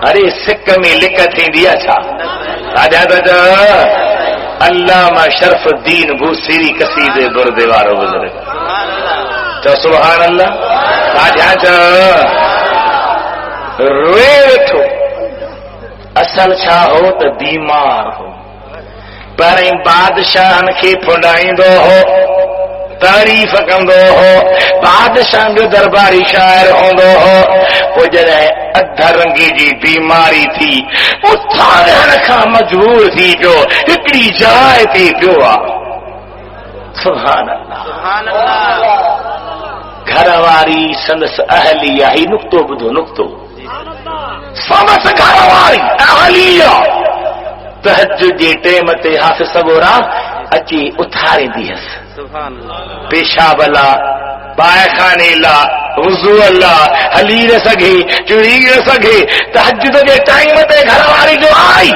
ارے سکھ میں لکھ تھی اچھا راجا تو علامہ شرف الدین بوسیری قصیدے بردے وارو بزرگ تو سبحان اللہ راجا تو روئے ویٹھو اصل چھا ہو تو بیمار ہو پر بادشاہ کے پھنڈائیندو ہو تعریف کندو ہو بادشاہ جو درباری شاعر ہوندو ہو وہ جڑے ادھا رنگی جی بیماری تھی اٹھانے کا مجبور تھی جو اتنی جائے تھی جو سبحان اللہ گھر واری سندس اہلیہ ہی نقطو بدھو نقطو سمس گھر واری اہلیہ تہجد جی ٹیم تے حافظ صبورا اچھی اتھاری دیس پیشاب اللہ پائے خانے اللہ وضو اللہ حلی نہ سگے چڑی نہ سگے تہجد کے ٹائم تے گھر واری جو آئی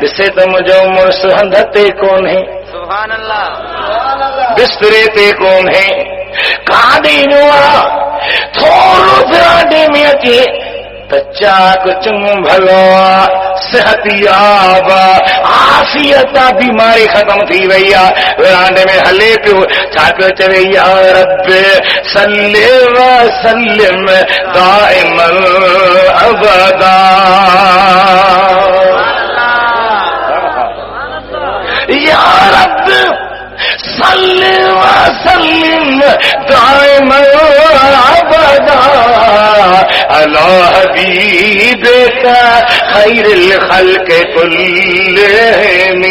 جسے تو مجھو مرس ہندتے کون ہے سبحان اللہ بسترے تے کون ہے کہاں دینوا تھوڑو پھراڈے میں اچھے تچا کچھ بھلو صحت یاب عافیت بیماری ختم تھی وئی ورانڈے میں ہلے پیو چھا پہ چوے یا رب صلی وسلم دائما ابدا یا رب صلی وسلم دائما ابدا علی حبیبک خیر الخلق کلہم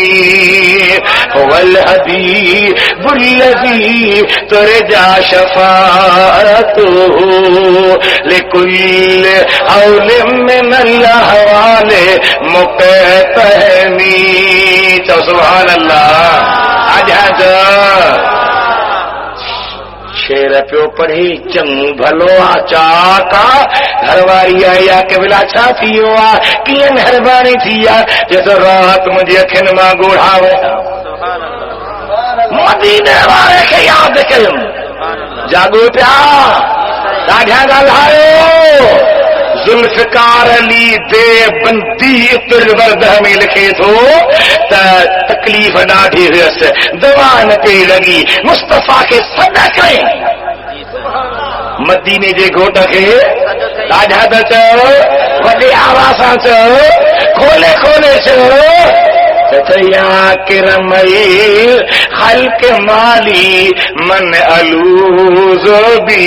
هو الحبیب الذی ترجى شفاعته لكل حول من الاحوال مقتحم سبحان اللہ آج شیر پیو پڑھی چنگ بھلو چاکا گھر واری آیا کہ بلا چھا تھیو کی مہربانی تھی جیسے رات مجھے اکھن ماں گوڑھا ویسا مدینے والے کے یاد کروں جاگو پیا راجہ گالھائیو ذوالفقار علی دے بندی اتر وردہ میں لکھے تھو تکلیف ڈاڑھی ہوئس دوان پہ لگی مصطفیٰ کے صدقے مدینے جے گھوٹ کے راجہ دا چو وڈے آواساں چو کھولے کھولے چو یا کرمئی خلق مالی من الوذ بھی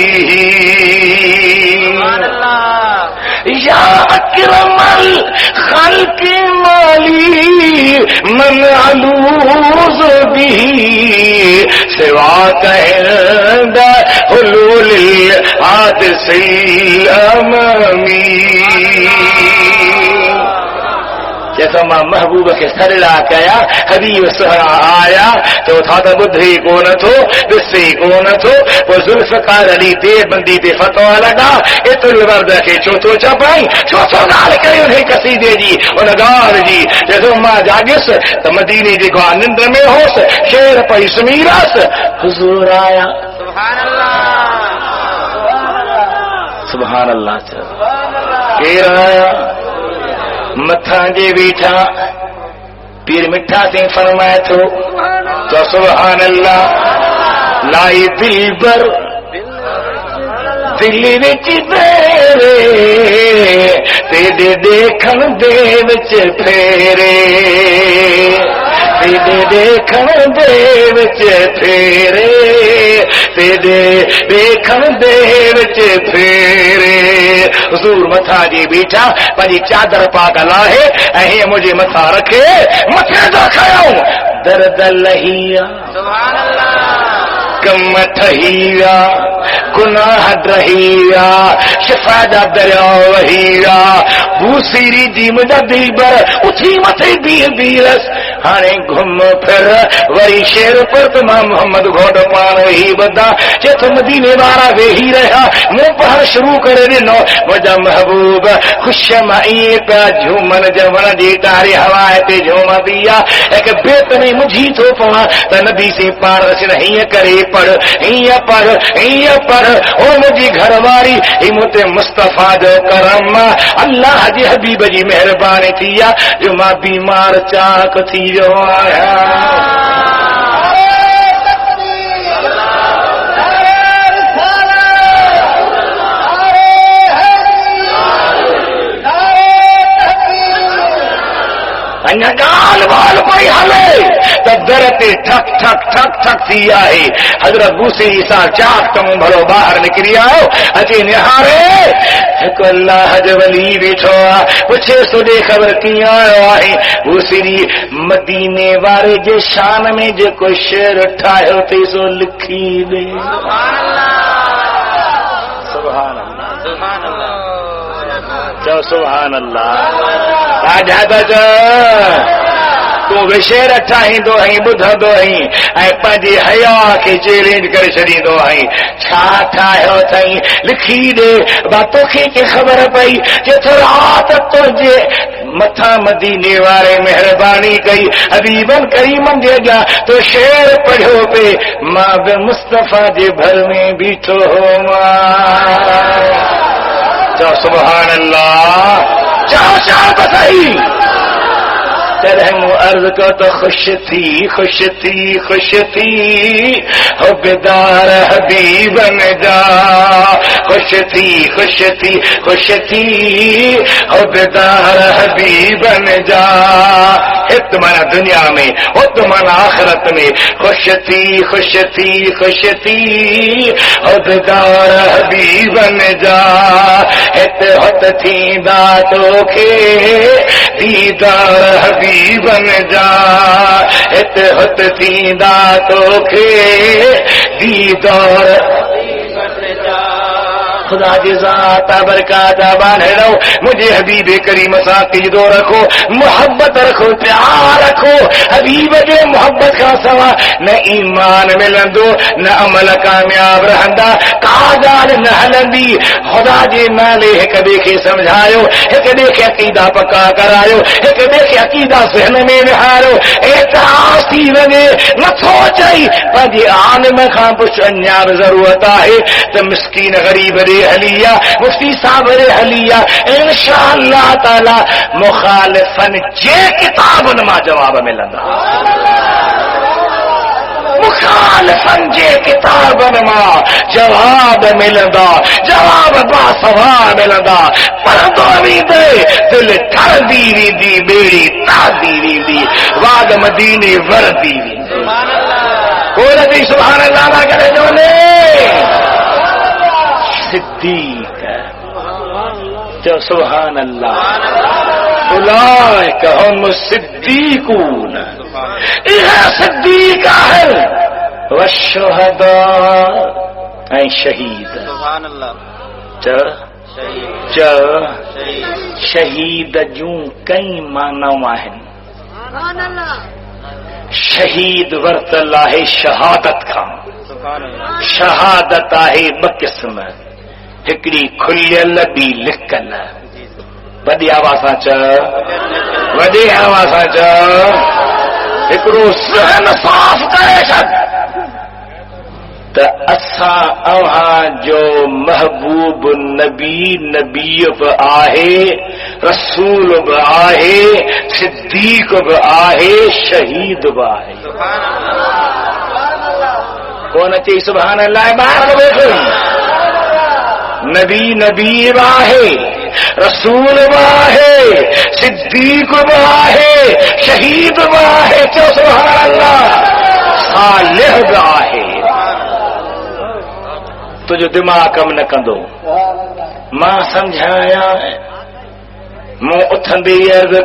یا اکرم الخلق مالی من الوذ بھی سوا عند حلول الحادث الامامی جیسا ماں محبوب کے سرلا کیا حبیب سہرا آیا تو تھا تو بدھی کو نہ تھو بسی کو نہ تھو وہ ذوالفقار علی دے بندی دے فتوا لگا اتل ورد کے چوتو چپائی چوتو گال کرے انہیں قصیدے جی انگار جی جیسا ماں جاگس تو مدینے جی کو نندر میں ہوس شیر پئی سمیرس حضور آیا سبحان اللہ سبحان اللہ کیر آیا متھاں جے بیٹھا پیر مٹھا سے فرمایا تو سبحان اللہ لائی دل بر دل وچ پھیرے تیرے دیکھن دے وچ پھیرے تیرے دیکھن دے وچ پھیرے تیرے دیکھن دے وچ پھیرے حضور متھا جی بیٹھا پنجی چادر پاک لاہے اہیں مجھے متھا رکھے متھے دا کھاؤں درد لہیا سبحان اللہ کم ٹھہیا گناہ ڈرہیا شفا دا دریا وہیا بوسیری جی مجھا دل بر اٹھی متھے بیر بیرس ہانے گھم پھر وری شیر پر تمام محمد گھوٹ پان ہی بدا کہ تم مدینے وارا وے ہی رہا منہ پہر شروع کرے دنو وجہ محبوب خوش مائی پہ جھومن جمن دی تاری ہوائے تے جھوم دیا ایک بیت میں مجھی تو پوا تا نبی سے پارس نہیں کرے پڑھ او مجھی گھر واری ہمت مصطفیٰ جو کرم اللہ جی حبیب جی مہربانی تھیا جو ماں بیمار چاک تھی جو آیا گال بال پئی ہلے درتے ٹھک ٹھک ٹھک ٹھک تھی آئے حضرت بوسی عیسیٰ چاک تم بھلو باہر نکری آؤ اچھی نہارے ایک اللہ جو ولی بیٹھو پوچھے سو دے خبر کی آئے آئے بوسی مدینے وارے جے شان میں جو کوئی شعر ٹھائے ہوتے سو لکھی دے سبحان اللہ سبحان اللہ چو سبحان اللہ راجہ جا تو شعر ٹھاہیں دو ہیں بدھ دو ہیں اے پنجی حیا کے چیلنج کر چھڑی دو ہیں چھا ٹھاہو تھیں لکھی دے باتوں کی خبر پئی کہ تو رات تو جے متھا مدینے والے مہربانی کئی حبیبن کریمن دے گا تو شعر پڑھو پہ ماں بے مصطفیٰ جے بھر میں بیٹھو ہو ماں چاہ سبحان اللہ چاہ چاہ بتائی ترہم عرض کو تو خوش تھی ہو بیدار حبیب نے جا خوش تھی ہو بیدار حبیب نے جا تمہارا دنیا میں وہ تمہارا آخرت میں خوش تھی ہو بیدار حبیب نے جا ہت تھی داتوں کے دیدار حبیب بن جا ہت تھی داتوں کے دیدار خدا کی ذات برکات باندھے رہو مجھے حبیب کریم ساتھ دو رکھو محبت رکھو پیار رکھو حبیب جو محبت کا سوا نہ ایمان ملندو نہ عمل کامیاب رہندا کاجال نہ ہلندی خدا جی نالے ایک دے کے سمجھایو ایک دے کے عقیدہ پکا کرایو ایک دے کے عقیدہ ذہن میں بہارو احساس تھی ونے نہ سوچائی پنجی عالم کھان پچھ انجام ضرورت ہے تو مسکین غریب دے حلیہ مفتی صاحب دے حلیہ انشاءاللہ تعالی مخالفن جے کتاب نما جواب ملندا مخالفن جے کتاب نما جواب ملندا جواب با ثواب ملندا پردو بھی دے دل ٹر دی دی بیڑی تا دی واد مدینے وردی سبحان اللہ کوئی نبی سبحان اللہ نہ کرے جو نے صدیق جو سبحان اللہ اولئک هم الصدیقون یہ صدیق ہے والشہداء اے شہید سبحان اللہ شہید جوں کئی معنی ہیں شہید ورت اللہ شہادت کا شہادت ہے بقسم ہکڑی کھلیل بی لکل وڈی آواز ہکڑو سہن صاف کرے چھڈ تا اساں اوہاں جو محبوب نبی بھی آہے رسول بھی آہے صدیق بھی آہے شہید بھی آہے کون چاہیے سبحان اللہ باہر بیٹھو نبی باہے رسول باہے صدیق باہے شہید باہے تو سبحان اللہ صالح باہے تو جو دماغ کم نہ کندو ماں سمجھایا موں اتھندی عرض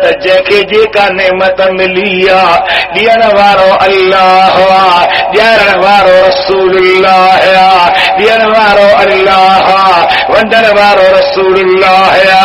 ت جنکے جيڪا نعمت ملي ڏيڻ وارو الله ڏيڻ وارو رسول الله ڏيڻ وارو الله وندن وارو رسول الله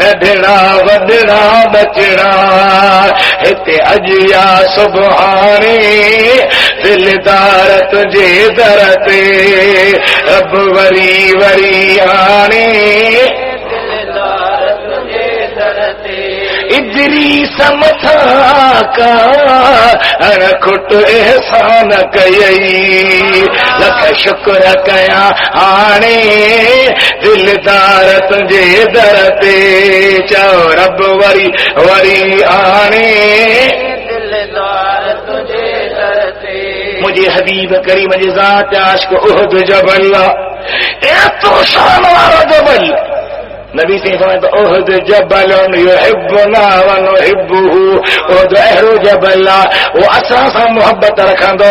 نڈڑا وڈڑا بچڑا ہتے اج یا سبحانی دلدار تجھے در تے رب وری وری آنے ادری سمتھا کا کھٹ احسان کئی لکھ شکر کیا آنے دلدار تجھے در تے چاو رب وری وری آنے دلدار تجھے در تے مجھے حبیب کریم جی ذات عاشق احد جبل اے تو شان والا جبل نبی سے فرمایا تو احد جبل یحبنا ونحبه احد اہرو جبل وہ اساں سان محبت رکھندو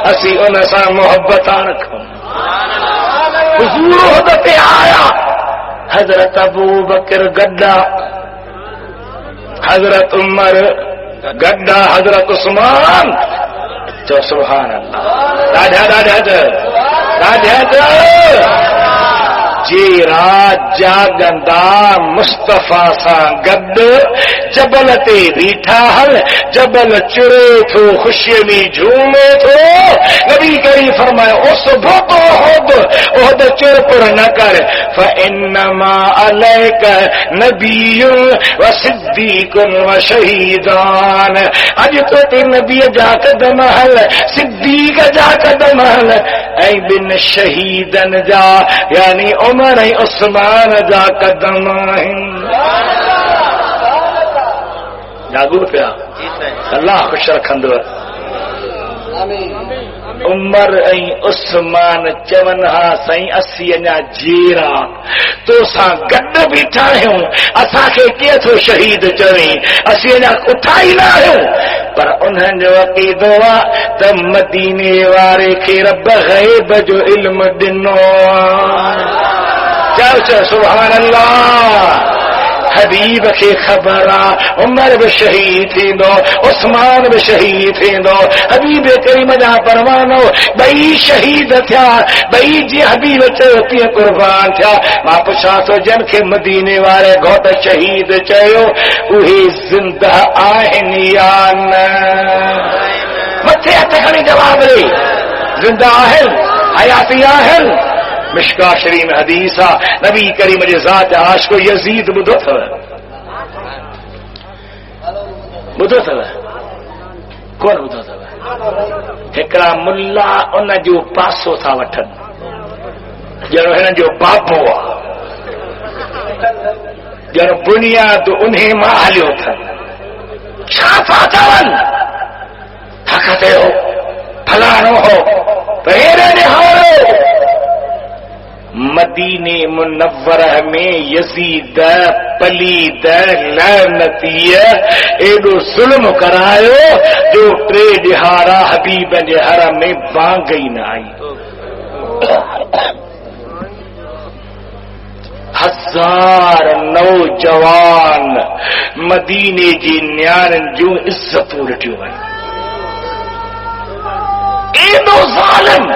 اسی ان سان محبت رکھوں حضور احد تے آیا حضرت ابو بکر گڈا حضرت عمر گڈا حضرت عثمان جو سبحان اللہ راجہ جی رات جاگندا مصطفیٰ سان گڈ جبل تے بیٹھا ہل جبل چرے تھو خوشی میں جھومے تھو نبی کریم فرمایا اس بھوتو عہد چر پر نہ کر فانما علیک نبی و صدیق و شہیدان اج تو تے نبی جا قدم ہل صدیق جا قدم ہل اے بن شہیدن جا یعنی عمر عثمان جا قدم جاگو پیا اللہ خوش رکھندو عمر عثمان چون ہا سائیں اسی انا جیرا تو سا گڈ بیٹھا ہوں اسا کے کیا تو شہید چویں اسی انا اٹھائی نہ ہوں پر انہن جو عقیدو تے مدینے وارے کے رب غیب جو علم دنو چاو سبحان اللہ حبیب کے خبر عمر بھی شہید تھیندو عثمان بھی شہید تھیندو حبیب کریم جا پروانو بئی شہید تھیا بئی جی حبیب چوتی قربان تھیا ماں پچھا تو جن کے مدینے والے گھوٹ شہید چاہو وہی زندہ آئین یا نہ متھے ہتھ کھڑی جواب لے زندہ آہن حیاتی آہن مشکا شریف حدیثہ نبی کریم جی ذات عاشق یزید بدھو تھا کون بدھو تھا ہکڑا ملا ان جو پاسو تھا وٹھن جنو ہن جو بابو جنو بنیاد انہیں ماں ہلیو تھا چھاپا چون حقتے ہو پھلانو ہو پہرے نہارو مدینے منورہ میں یزید پلید لعنتی ایڈو ظلم کرایو جو ٹرے ڈہارا حبیب جے حرم میں بانگ گئی نہ آئی ہزار نوجوان مدینے جی نیارن جو عزت لٹیو وئی ایڈو ظالم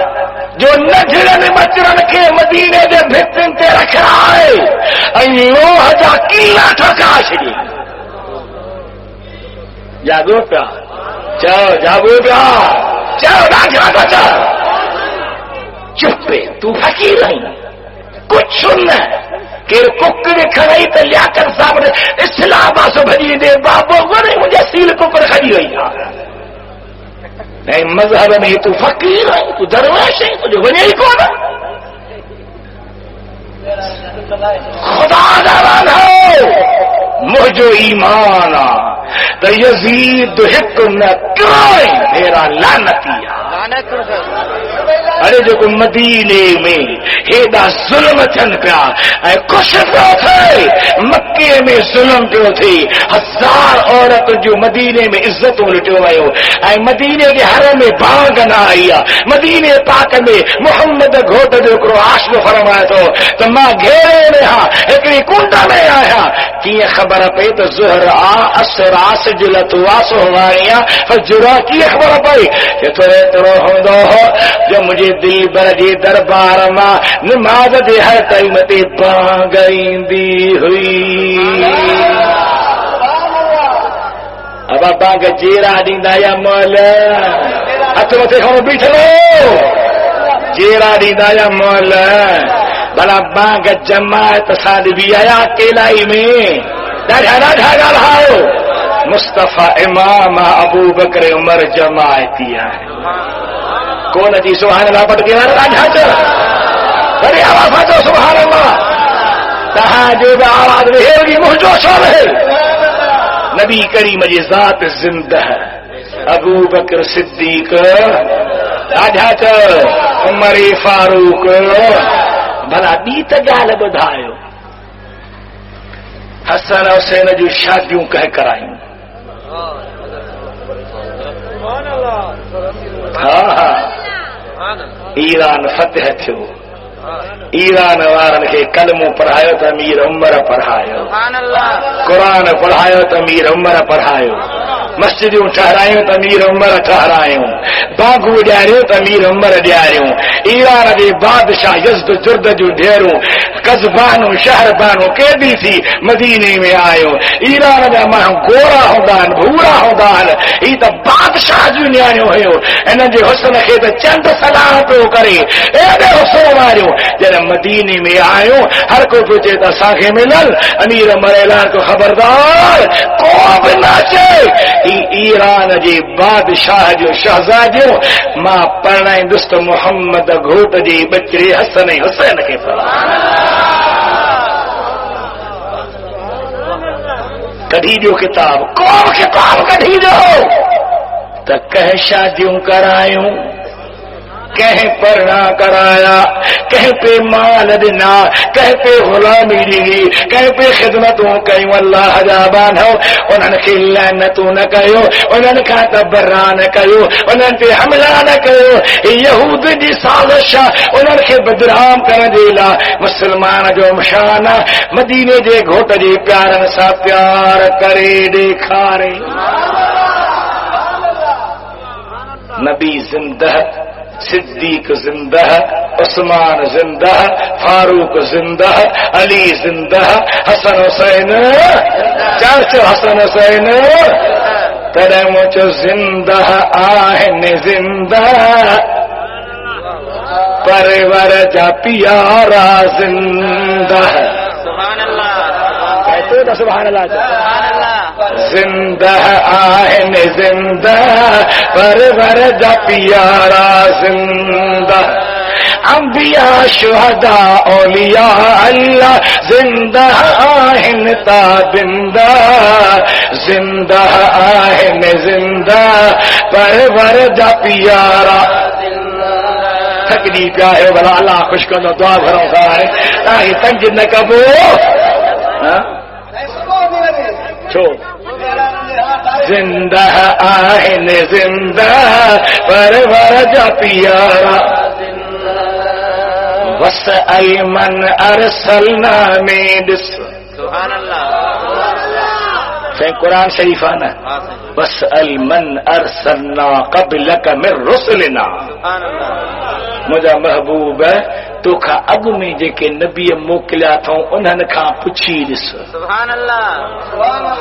جو نجرن مچرن کے مدینے دے بھتن تے رکھ رہا ہے لوہ جا قلعہ ٹھکا چھڑی جاگو پیا جاگو پیا ڈاکرا بچا چپے تو فقیر نہیں کچھ سننا کہ ککر کھڑائی تے لیا کر صاحب نے اسلام آسو بھجی دے بابو گنے مجھے سیل ککر کھڑی ہوئی نہیں مذہب میں تو فقیر ہے تو درویش ہے تو جو بنے ہی کون ہے خدا داران ہو مجھو ایمان تو یزید حق نہ کرائیں میرا لعنتیا ارے جو مدینے میں ہیڈا ظلم تھن پیا اے کچھ پیا تھے مکے میں ظلم پیا تھی ہزار عورت جو مدینے میں عزت لٹو ویو اے مدینے کے حرم میں بانگ نہ آئی مدینے پاک میں محمد گھوٹ جو کرو عاشق فرمایا تو ماں گھیرے میں ہاں ایکڑی کونڈا میں آیا کی خبر پہ تو ظہر اثر جلت واسو ہماریا فجرا کی خبر پئی کہ تھوڑے ترو ہوندو ہو جو مجھے دل بر جی دربار ماں نماز دے ہر ٹائم تے بانگ ایندی ہوئی بابا بانگ جیرا ڈیندا یا مولا ہاتھ متے کھڑو بیٹھو جیرا ڈیندا یا مولا بلا بانگ جماعت سادی بھی آیا اکیلائی میں ڈاڈھا ڈاڈھا ڈاڑھاؤ مصطفیٰ امام ابو بکر عمر جماعتیاں ہے کون جی سبحان اللہ پڑھ کے ڈاڈھا چل بڑی آواز آجو سبحان اللہ تہاجد آواز رہے مہجو شور ہے نبی کریم جی ذات زندہ ہے ابو بکر صدیق ڈاڈھا چل عمر فاروق بھلا بیت گال بدھایو حسن حسین جو شادیوں کہہ کرائیں ہاں ایران فتح تھو ایران وارن کے کلموں پڑھایو تو امیر عمر پڑھایو قرآن پڑھایو تو امیر عمر پڑھایو مسجدوں ٹھہرایوں تو امیر عمر ٹھہرایوں باغو ڈیاریوں تو امیر عمر ڈیاریوں ایران دے بادشاہ یزد جرد جو ڈیروں قصبانوں شہر بانوں قیدی تھی مدینے میں آیو ایران دا ماں گورا ہوندان بھورا ہوندان ای تا بادشاہ جو نیانیو ہوئیو انہاں جے حسن کے تے چند سلام تو کرے اے دے حسن ماریو جب مدینے میں آیو ہر کو پوچھے تا ساکھے ملل امیر عمر اعلان کو خبردار کو بھی ناچے ایران جی بادشاہ جو شہزادیوں ماں پڑھائیں دوست محمد گھوٹ جی بچے حسن حسین کے پڑھا کڑھی جو کتاب قوم کتاب کڑھی جو تو کہیں شادیوں کرایوں کہیں پر نہ کرایا کہیں پہ مال دینا کہیں پہ غلامی دی کہیں پہ خدمتوں کہیں اللہ جابان ہو انہوں نے لعنتوں نہ کہو انہوں نے کہا تبرا نہ کہو انہوں نے حملہ نہ کہو یہود دی سازش انہوں نے بدنام کر دیلا مسلمان جو مشانہ مدینے دے گھوٹ دی پیارن سا پیار کرے دیکھارے نبی زندہ صدیق زندہ عثمان زندہ فاروق زندہ علی زندہ حسن حسین چاچو حسن حسین ترے مجھو زندہ آہن زندہ پرور جا پیارا زندہ سبحان اللہ کہتے ہو سبحان اللہ زندہ آہن زندہ پرور جا پیارا زندہ انبیاء شہداء اولیاء اللہ زندہ آہن تابندہ زندہ آہن زندہ پرور جا پیارا تکلیف کیا ہے بلا اللہ خوش کرنا دعا بھروں کا ہے تاکہ تنجد نہ کبو چھوڑ زندہ آہن زندہ پرور جا پیارا وسأل من ارسلنا من سبحان اللہ فین قرآن شریف آنا وسأل من ارسلنا قبلک من رسلنا مجھا محبوب ہے تو کھا اگ میں جے کے نبی موکلیا تھا انہن کھا پچھی دس سبحان اللہ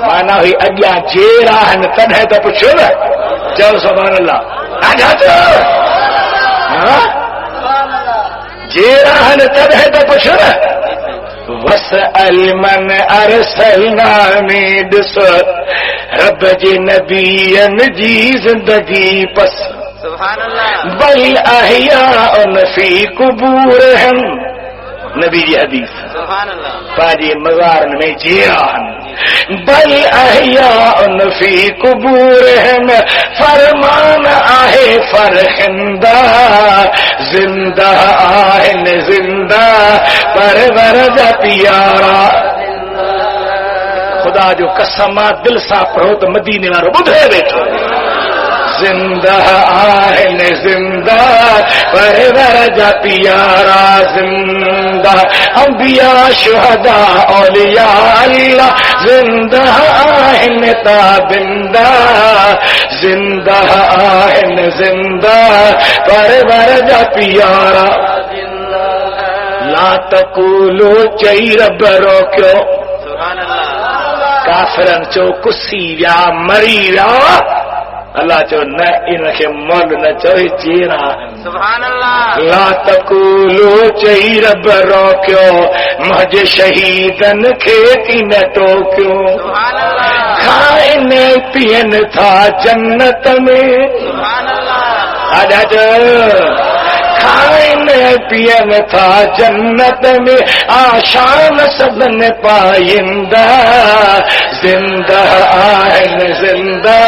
مانا ہوئی اگیا جیرا ہن تن ہے تو پچھو نا چل سبحان اللہ آجا تو جیرا ہن تن ہے تو پچھو نا وسأل من ارسلنا من دس رب جی نبی جی زندگی پس سبحان اللہ بل احیاء فی قبورہم نبی جی حدیث سبحان اللہ پاجی مزارن میں جیران بل احیاء فی قبورہم فرمان آہے فرخندہ زندہ آہن زندہ پرور جا پیارا خدا جو قسمہ دل سا پڑھو تو مدینے میں بدھے بیٹھو زندہ آہن زندہ پرور جا پیارا زندہ انبیاء شہداء اولیاء اللہ زندہ آہن تابندہ زندہ آہن زندہ پرور جا پیارا لا تقولو چئی رب روکو کافرن چو کسی ویا مری ویا اللہ چو نہ ان کے مول نہ چوئی جیرا سبحان اللہ لا تقولو چہی رب روکیو مجھے شہیدن کھیتی نہ ٹوکیو سبحان اللہ کھائن پین تھا جنت میں سبحان اللہ آجا جو کھائن پین تھا جنت میں آشان سبن پائندہ زندہ آئین زندہ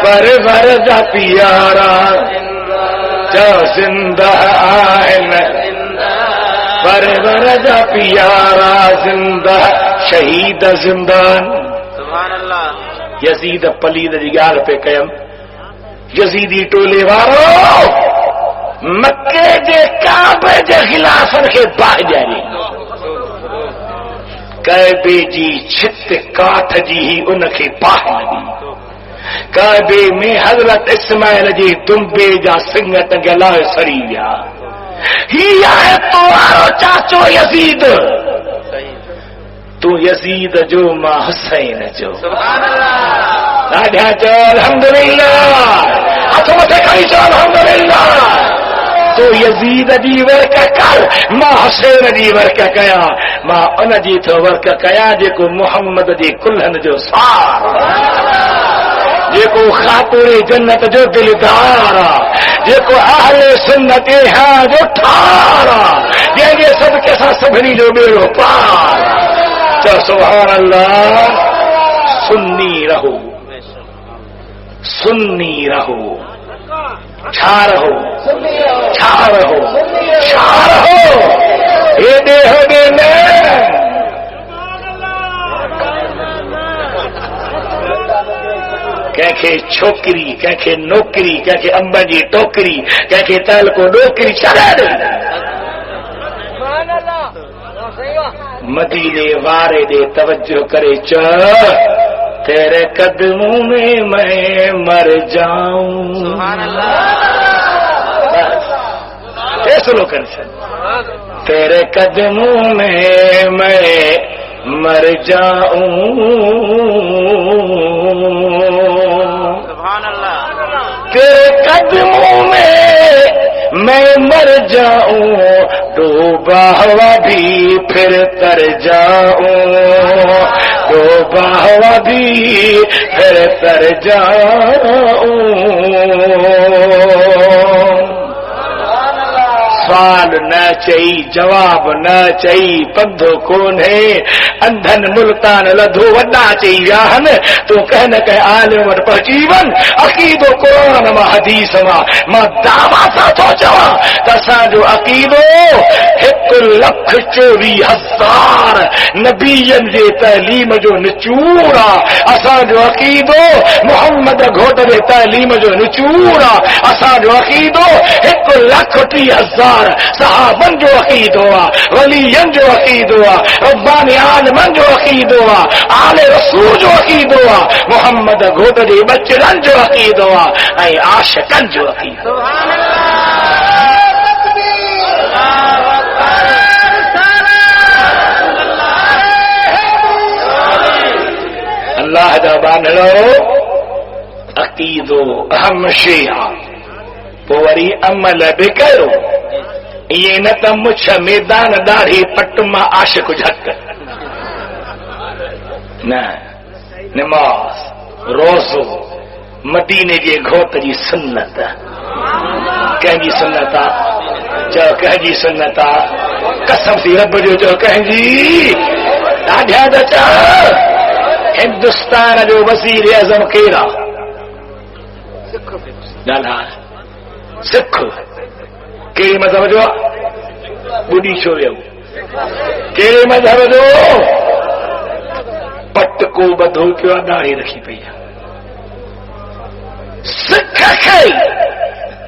پرور دا پیارا جو زندہ آئین پرور دا پیارا زندہ شہید زندان سبحان اللہ یزید پلید دی گال پہ قیم یزیدی ٹولے وارو مکے جے کعبے جے خلافن کے باہ جاری کعبے جی چھت کاٹھ جی ہی ان کے باہ لگی کعبے میں حضرت اسماعیل جی دمبے جا سنگت گلائے سری گیا ہی ہے تو آرو چاچو یزید تو یزید جو ماں حسین جو سبحان اللہ آجا چو الحمدللہ ہاتھوں میں سے کئی چو الحمدللہ تو یزید جی ورکا کر ماں حسین جی ورکا کیا ماں ان جی تو ورکا کیا جے کو محمد جی کلہن جو سار جے کو خاطر جنت جو دلدارا جے کو اہل سنت ہاں جو ٹھارا یہ سب کے ساتھ سبھنی جو بیڑو پار تو سبحان اللہ سنی رہو سنی رہو چھا رہو چھا رہو چھا رہو اے دے ہو دے میں کہے چھوکری کہے نوکری کہے امبا جی ٹوکری کہے تل کو ڈوکری چلا دے مدینے وارے دے توجہ کرے تیرے قدموں میں مر جاؤں سبحان اللہ ایسے لو کر تیرے قدموں میں مر جاؤں سبحان اللہ تیرے قدموں میں مر جاؤں ڈوبا ہوا بھی پھر تر جاؤں ڈوبا ہوا بھی پھر تر جاؤں سوال نہ چاہیے جواب نہ چاہیے پندھو کون ہے اندھن ملتان لدھو وڈا چاہیے تو کہنا کہ عالم پہچیون عقیدو قرآن ما حدیث ما دعوا سا تو چوا تسان جو عقیدو 1,24,000 نبیین جے تعلیم جو نچورا اسان جو عقیدو محمد گھوٹ جے تعلیم جو نچورا اسان جو عقیدو 1,30,000 صحابن جو عقید ہوا ولیین جو عقید ہوا ربانی عالمن جو عقید ہوا آل رسول جو عقید ہوا محمد گھوٹ جے بچڑن جو عقید ہوا اے عاشقن جو عقید اللہ دا بانلو عقیدو اہم شیعہ پوری عمل بکرو یہ نہ تو مچھ میدان داڑھی پٹ ماں عاشق جھک نہ نماز روزو مدینے جے گھوٹ جی سنت کہیں جی سنتا جو کہیں جی سنتا قسم سی رب جو جو کہیں جی ڈاڈھا دچا ہندوستان جو وزیر اعظم کیرا ڈاڈھا سکھ کہڑے مذہب جو بڑھی چھو ویو کہڑے مذہب جو پٹ کو بدھو کیوں داڑھی رکھی پئی سکھ کھئی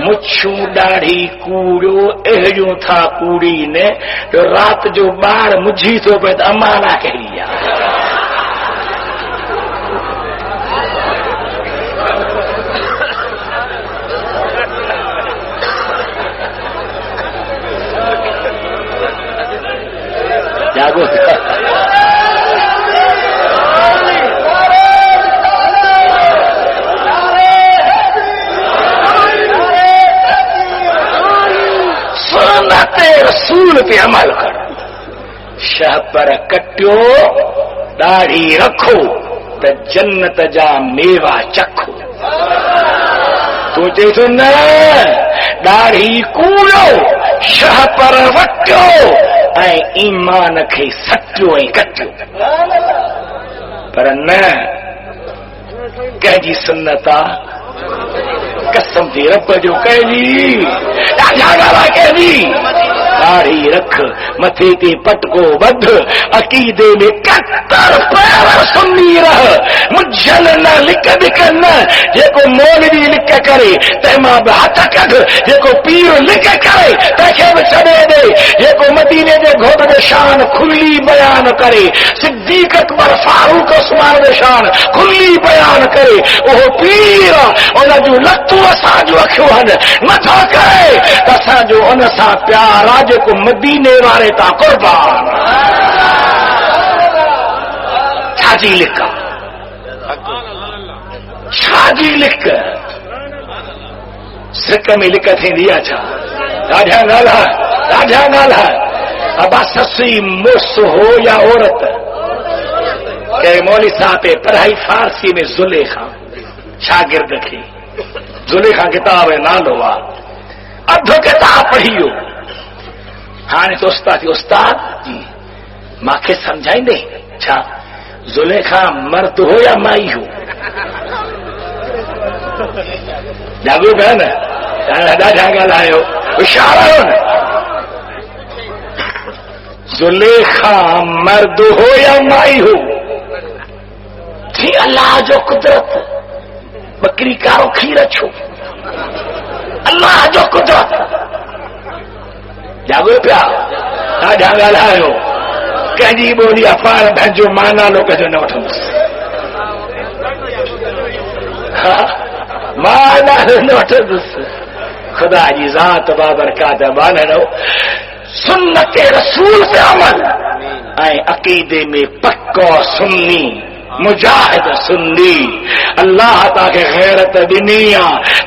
مچھوں ڈاڑھی کوڑو اہجوں تھا کوڑی نے تو رات جو بار مجھی تو پہ امانہ کہیا جاگو رسول پہ عمل کر شہ پر کٹو داڑھی رکھو تو جنت جا میوا چکھو تو چیسو نہ داڑھی کوڑو شہ پر وٹو اے ایمان کھے سٹو اے کٹو پر نہ کہ جی سنتا قسم تھی رب جو کہہ جی جاگا کہہ جی داڑھی رکھ متھے تے پٹکو بدھ عقیدے میں کتر پیر سنی رہ مجھل نہ لکھ دکھن یہ کو مولوی لکھ کرے تیما بہت کڑ یہ کو پیر لکھ کرے تیکھے میں چڑے دے یہ کو مدینے دے گھوٹ دے شان کھلی بیان کرے صدیق اکبر فاروق عثمان دے شان کھلی بیان کرے وہ پیر انہ جو لتو اساں جو اکھوہن نتھا کرے اساں جو ان سا پیار آج کو مدینے والے تا قربان چھاجی لکھا چھاجی لکھ سکھ میں لکھا تھی دیا چھا راجہ نالا ابا سسی مس ہو یا عورت کہ مولی صاحب پڑھائی فارسی میں زلیخا شاگرد تھی زلیخا کتاب نالو ادھو کتاب پڑھیو ہاں تو استاد جی ماں کے سمجھائیں دے اچھا زلیخا مرد ہو یا مائی ہو جاگو کہ نا جاگا لائے ہو اشارہ ہو نا زلیخا مرد ہو یا مائی ہو تھی اللہ جو قدرت بکری کارو کھیر چھو اللہ جو قدرت جاگو پیا جاگا لائے ہو کہ بولی افار بھنجو مانا لو کہ نہ اٹھو مانا نہ اٹھو خدا جی ذات بابرکات مانا لو سنت رسول پہ عمل اے عقیدے میں پکا سنی مجاہد سنی اللہ تاکہ غیرت دنیا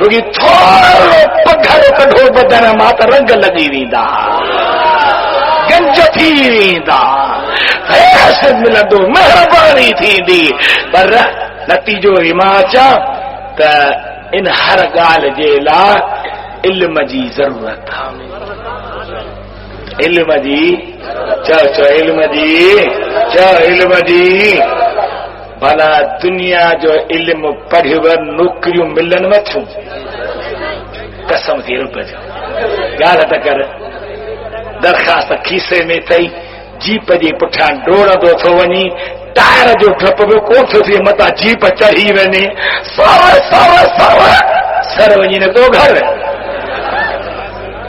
روگی تھوڑو پگھر کڈھو بدن مات رنگ لگی ویندا گنج تھی ویندا فیض ملندو مہربانی تھیندی پر نتیجو ایماچا ت ان ہر گال جے لا علم جی ضرورت علم جی چو علم جی بھلا دنیا جو علم پڑھو نوکریوں ملن مچھوں قسم تھی رب جو گال تا کر درخواست کھیسے میں تئی جیپ جی پٹھان ڈوڑا دو تھو ونی ٹائر جو ڈھپ میں کوٹ تھی متا جیپ چڑھی ونے سر ونی نے تو گھر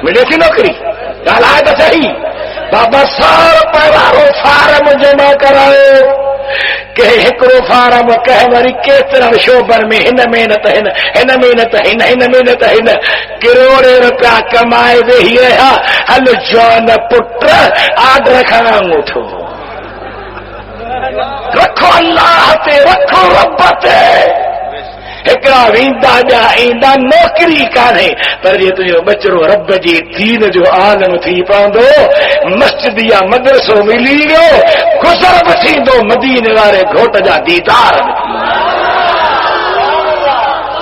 ملے تھی نوکری گال آئے تو صحیح بابا سار پیوارو فارم جمع کرائے کہ ہکڑو فارم کہ وری کیترا شوبر میں ہن محنت ہن کروڑے روپیہ کمائے دے ہی رہا ہل جان پٹر آڈر کھانا اٹھو رکھو اللہ تے رکھو رب تے ہکڑا ویندا جا ایندا نوکری کانے پر یہ تجو بچڑو رب جی دین جو عالم تھی پاندو مسجد یا مدرسو ملی گو گزر بسیندو مدینے والے گھوٹ جا دیدار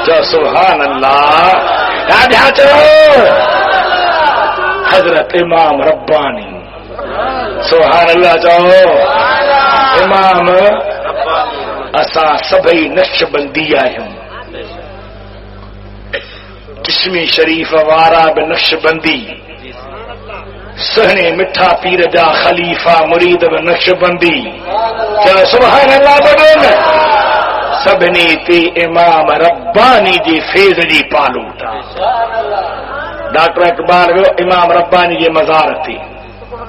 چو سبحان اللہ راجہ چو حضرت امام ربانی سبحان اللہ چو امام اساں سبھی نقش بندی آئیں چشمی شریف وارا بنقش بندی سہنے مٹھا پیر جا خلیفہ مرید بنقش بندی چلو سبحان اللہ بڑھو سبنی تی امام ربانی جی فیض جی پالوتا ڈاکٹر اقبال وہ امام ربانی جی مزار تھی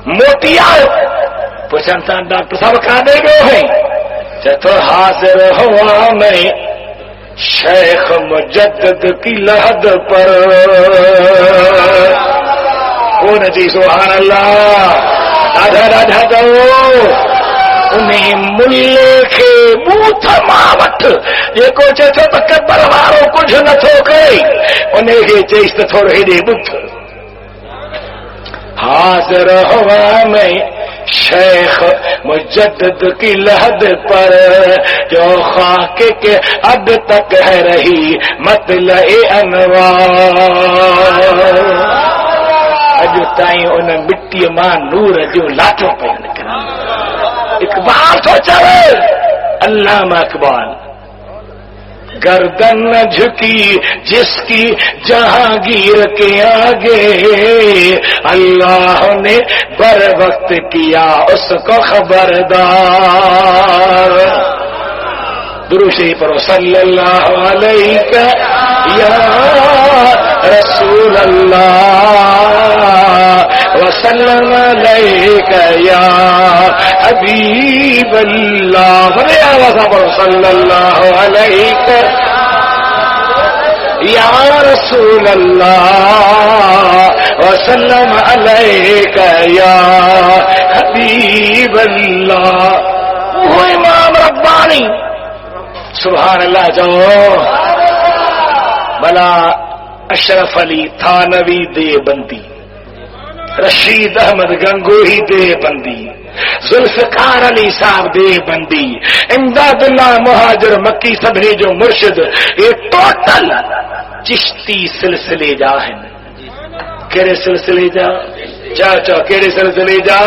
موتی آئے پوچھن تھا ڈاکٹر صاحب کہاں دے گئے ہیں تو حاضر ہوا میں شیخ مجدد کی لحد پر کون جی سبحان اللہ راجا راجا دو انہیں ملے کے بوتھ ماوٹ یہ کو چیچو تکبر وارو کچھ نہ تھو گئی انہیں یہ چیست تھوڑے دے بوتھ حاضر ہوا میں شیخ مجدد کی لحد پر جو خاک کے اب تک ہے رہی مطلع انوار اج تائیں ان مٹی ماں نور جو لاٹوں پہ نکلا اقبال سوچا علامہ اقبال گردن نہ جھکی جس کی جہانگیر کے آگے اللہ نے بر وقت کیا اس کو خبردار درود شریف پڑھو صلی اللہ علیہ یا رسول اللہ وسلم علیہ یا حبیب اللہ بڑے آواز پڑھو صلی اللہ علیہ یا رسول اللہ وسلم علیہ یا حبیب اللہ وہ امام ربانی سبحان اللہ جو بلا اشرف علی تھانوی دے بندی رشید احمد گنگوہی دے بندی ذوالفقار علی صاحب دے بندی امداد اللہ مہاجر مکی سبری جو مرشد یہ ٹوٹل چشتی سلسلے جا ہیں کیڑے سلسلے جا چاچا کیڑے سلسلے جا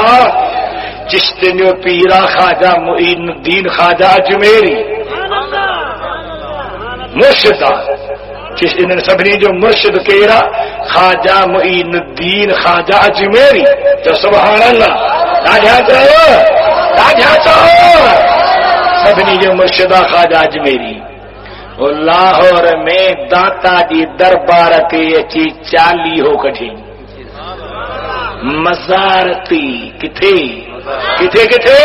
چشتی جو پیرا خواجہ معین الدین خواجہ اجمیری مرشد ان سبنی جو مرشد کیرا خواجہ معین الدین خواجہ اجمیری تو سبحان اللہ راجہ سبنی جو مرشدہ خواجہ اجمیری وہ لاہور میں داتا جی دربار کے اچھی چالی ہو کٹھی مزارتی کتھے کتھے کتھے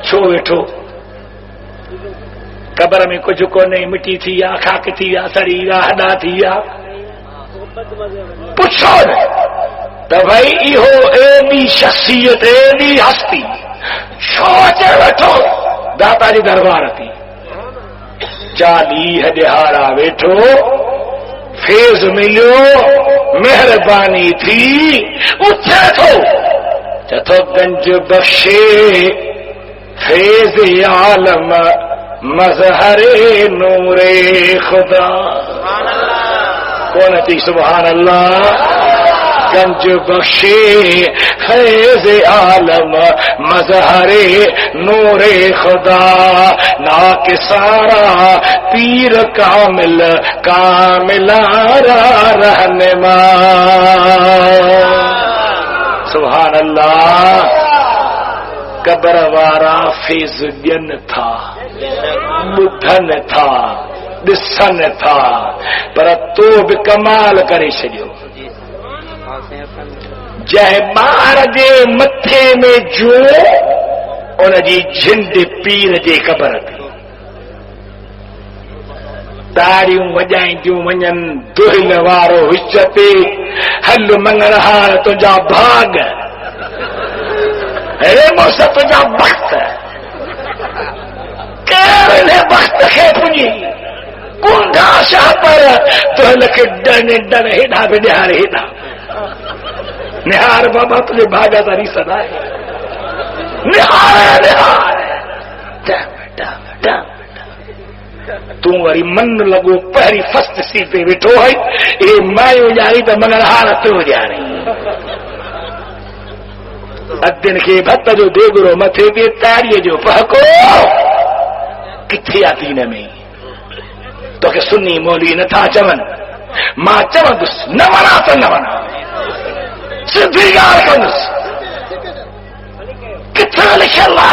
چھو ویٹھو قبر میں کچھ کو نہیں مٹی تھی یا خاک تھی یا سڑی یا ہڈا تھی یا پوچھو تو بھائی ایہو ایڈی شخصیت ایڈی ہستی سوچے بیٹھو داتا جی دربار تھی چالی ہڈہارا بیٹھو فیض ملو مہربانی تھی اچھے تھو گنج بخشے فیض عالم مظہر نور خدا کون تھی سبحان اللہ گنج بخشے فیض عالم مظہر نور خدا نا کے سارا پیر کامل کاملارا رہنما سبحان اللہ قبر وارا فیض ین تھا بدھن تھا ڈسن تھا پر تو بھی کمال کرے چھڑیو جے مار جے متھے میں جو ان جی جھنڈ پیر جے قبر تھی تاڑیوں وجائیں جو ونن دہل وارو حجتے حل منگل ہار تجا بھاگ اے موسا تجا بخت کیرے بخت کے پنی کنڈا شاہ پر دہل کے ڈن ڈن ہیڈا بے نہار ہیڈا نہار بابا تجھے بھاگا تاری صدا ہے نہار نہار تو وری من لگو پہری فست سی پہ بیٹھو ہے اے مائی ہو جاری تو منگل حالت ہو جاری ادن کے بھت جو دے گرو متھے پہ تاریے جو پہکو کتھے آتی نہ میں تو کہ سنی مولی نہ تھا چمن ماں چمن دس نہ منا تو نہ منا صدی گار کنس کتھے اللہ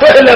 دل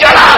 چڑا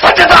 سجدہ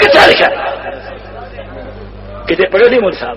کتے لکھا کتے پڑھو نہیں مول صاحب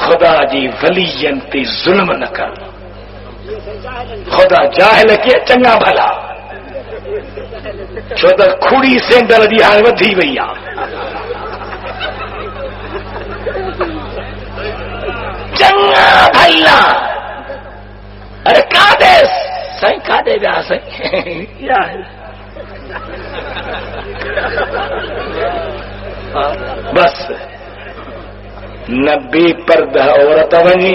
خدا جی ولین تے ظلم نہ کر خدا جاہل کے چنگا بھلا چھو تو کھڑی سینڈل دی ہاں ودھی وئی آ چنگا بھلا ارے کا دے سائیں کا دے بیا سائیں یا بس نہ بے پردہ عورت وñi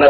نہ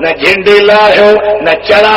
نہ جھنڈے لاہو نہ چڑا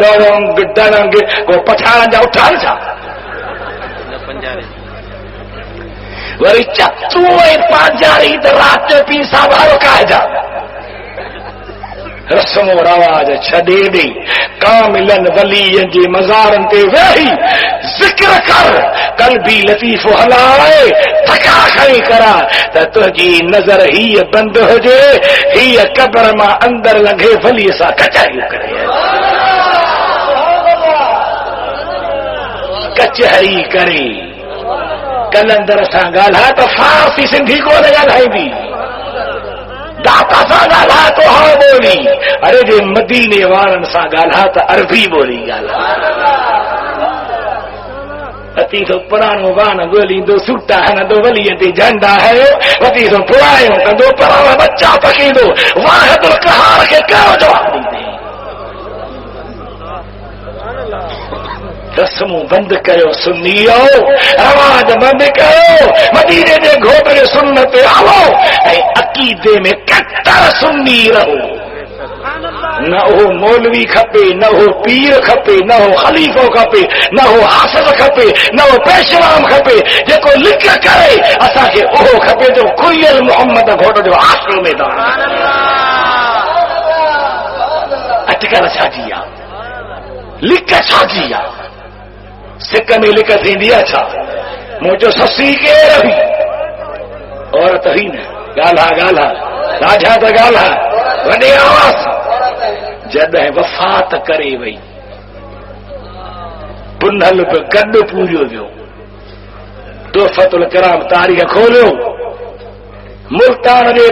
دورنگ ڈرنگ کو پٹھان جا اٹھان جا وری چتو اے پاجاری تے رات پی ساوارو کہہ جا رسم و رواج چھڈے دے کاملن ولی جی مزارن تے وہی ذکر کر قلبی لطیف ہلائے تھکا کھڑی کرا تے تجھی نظر ہی بند ہو جے ہی قبر ماں اندر لگے ولی سا کچہری کرے کچہری کرے کلندر سا گالا تو فارسی سندھی کو نہ گالائی بھی داتا سا گالا تو ہاں بولی ارے جے مدینے وارن سا گالا تو عربی بولی گالا اتی تو پرانو وان گولی دو سوٹا ہے نا دو ولی تے جھنڈا ہے اتی تو پرائیوں کا دو پرانا بچہ پکی دو واحد القہار کے کہو جواب دی دیں رسموں بند کرو سنیو رواج بند کرو مدینے دے گھوٹے سنت آو اے عقیدے میں کٹر سنی رہو نہ ہو مولوی کھپے نہ ہو پیر کھپے نہ ہو خلیفو کھپے نہ ہو حافظ کھپے نہ ہو پیشوام کھپے جیکو لکھ کرے اسا کے اوہ کھپے جو کوئیل محمد گھوٹ جو عاشق میں دا اٹکل چھاجیا لکھ چھاجیا سکھ میں لکھ دیا چھا مجھے سسی کے رہی عورت ہی نا گالا گالا راجا تا گالا وڈے آواز جد وفات کرے وئی پنہل پہ گڈ پوریو ویو تحفت الکرام تاریخ کھولو ملتان جے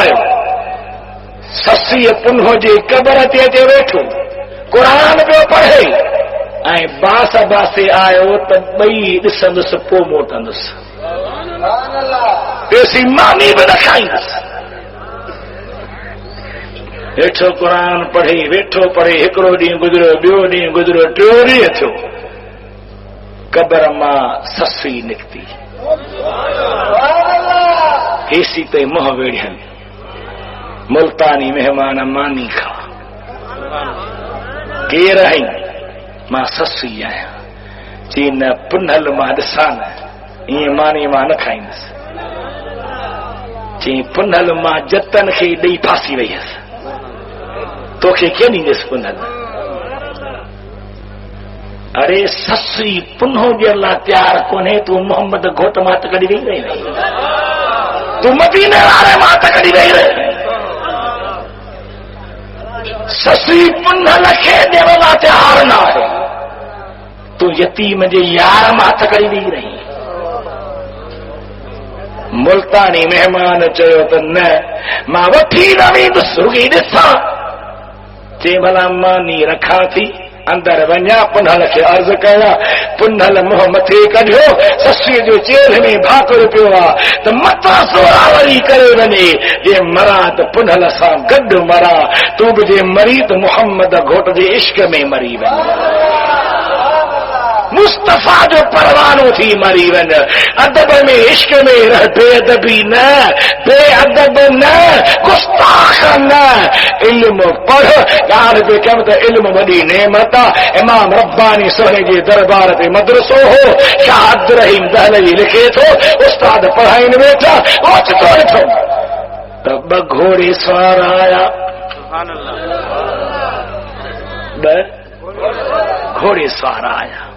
آيو سسی پنہو جي قبر تے اچي ويٺو قرآن پيو پڙهي ۽ باس باسي آيو ته ٻئي ڏسندس پو موٽندس تيسي ماني به نہ کائندس ويٺو قرآن پڙهي ويٺو پڙهي هڪڙو ڏينهن گذريو ٻيو ڏينهن گذريو ٽيون ڏينهن ٿيو قبر مان سسي نڪتي ايسي تے منهن ويڙين ملتانی مہمان مانی کھا کیر آئی ماں سسی آیا چین پنہل ماں ڈسان یہ مانی ماں نہ کھائندس چین پنہل ماں جتن کے ڈئی پھاسی وئی ہس تو کے ڈیندس پنہل ارے سسی پنہو جے اللہ تیار کونے تو محمد گھوٹ ماں تکڑی وئی رہی تو مدینے والے ماں تکڑی وئی رہی سسی پنہل کے دے والا تیار نہ ہے تو یتیم جے یار ماں تکڑی وئی رہی ملتانی مہمان چیو تو نہ ماں وٹھی نہ ویندس رگی ڈساں چے بھلا مانی رکھا تھی اندر ونیا پنہل کے عرض کیا پنہل منہ مٿي کڈھو سسی جو چيل میں بھاکر پيو تو متا سوراوري کرے ونے جے مرا تو پنہل سان گڈ مرا تو بھی جے مری تو محمد گھوٹ جے عشق میں مری ونے مصطفیٰ جو پروانو تھی مری ون ادب میں عشق میں رہ بے ادبی نہ بے ادب نہ گستاخ نہ علم پڑھ یار بے کم تو علم وڈی نعمت امام ربانی سونے جی دربار تے مدرسو ہو شاہ عبد الرحیم دہلوی لکھے تھو استاد پڑھائن بیٹھا اوچ تو تھو تب گھوڑے سوار آیا سبحان اللہ گھوڑے سوار آیا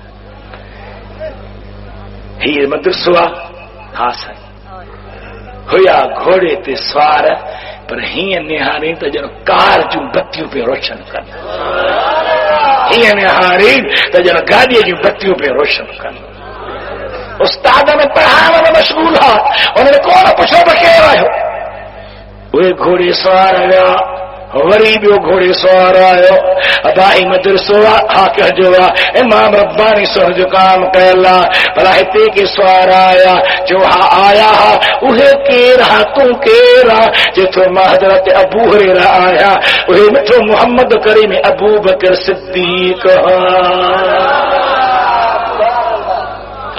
ہی مدرسہ ہاں سائیں ہویا گھوڑے تے سوار پر ہی نہاری تو جن کار جو بتیوں پہ روشن کر ہی نہاری تو جن گاڑی جو بتیوں پہ روشن کر استاد میں پڑھانے میں مشغول ہا انہوں نے کون پوچھو بکے رہے ہو وہ گھوڑے سوار آیا وری بیو گھوڑے سوار آیا ابائی مدرسو حاکہ جو امام ربانی سو جو کام کہلا بلا ہتے کے سوار آیا جو آیا اوہے کیرا تو کیرا جتو حضرت ابو ہریرہ آیا اوہے مٹھو محمد کریم ابو بکر صدیق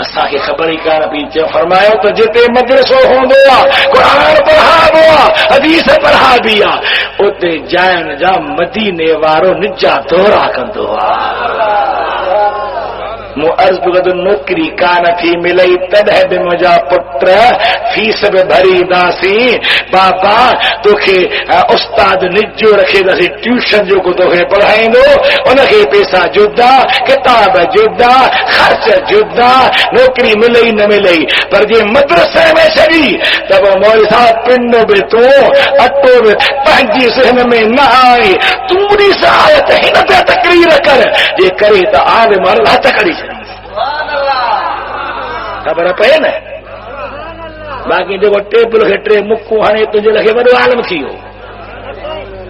اساں کی خبر ہی کار پیچھے فرمایا تو جتے مدرسو ہوں دوا قرآن پڑھا دوا حدیث پڑھا دیا اتے جائن جا مدینے وارو نجا دورا کن دوا عرض بگد نوکری کان تھی ملئی تدہ بے مجا پتر فیس بے بھری داسی بابا توکھے استاد نجو رکھے داسی ٹیوشن جو کو توکھے پڑھائیں دو انہیں پیسہ جدا کتاب جدا خرچ جدا نوکری ملئی نہ ملئی پر جی مدرسے میں چلی تب مولی صاحب پنڈو بے تو اٹو بے پہنجی ذہن میں نہ آئی تمری سہایت ہی نہ تقریر کر یہ کرے تو آل مرلہ تکڑی خبر پہ نا باقی جو ٹیبل کے ٹرے مکو ہنے تجھے لگے بڑو عالم تھی ہو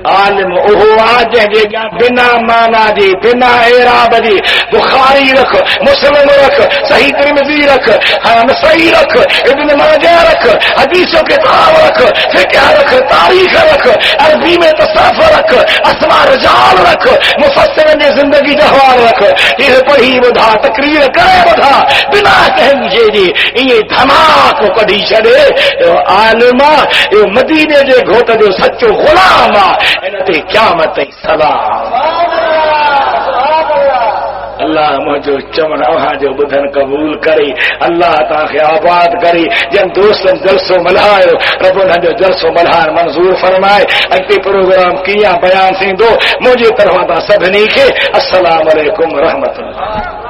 عالم اوہو آج ہے بنا مانا جی بنا اعراب جی بخاری رکھ مسلم رکھ صحیح ترمذی رکھ نسائی رکھ ابن ماجہ رکھ حدیثوں کے کتاب رکھ فقہ رکھ تاریخ رکھ عربی میں تصرف رکھ اسماء رجال رکھ مفسر نے زندگی جہوار رکھ یہ پڑھی بدھا تقریر کرے بدھا بنا کہیں جی یہ دھماک کو کڈی چھڑے عالما یہ مدینے جو گھوٹ جو سچو غلام انتے قیامت سلام اللہ مجھو چمن وہاں جو بدھن قبول کری اللہ تاکہ آباد کری جن دوستن جلسو ملہائے رب انہاں جو جلسو ملہائے منظور فرمائے اگتے پروگرام کیا بیان سے دو مجھے طرح دا سب نہیں کے السلام علیکم ورحمۃ اللہ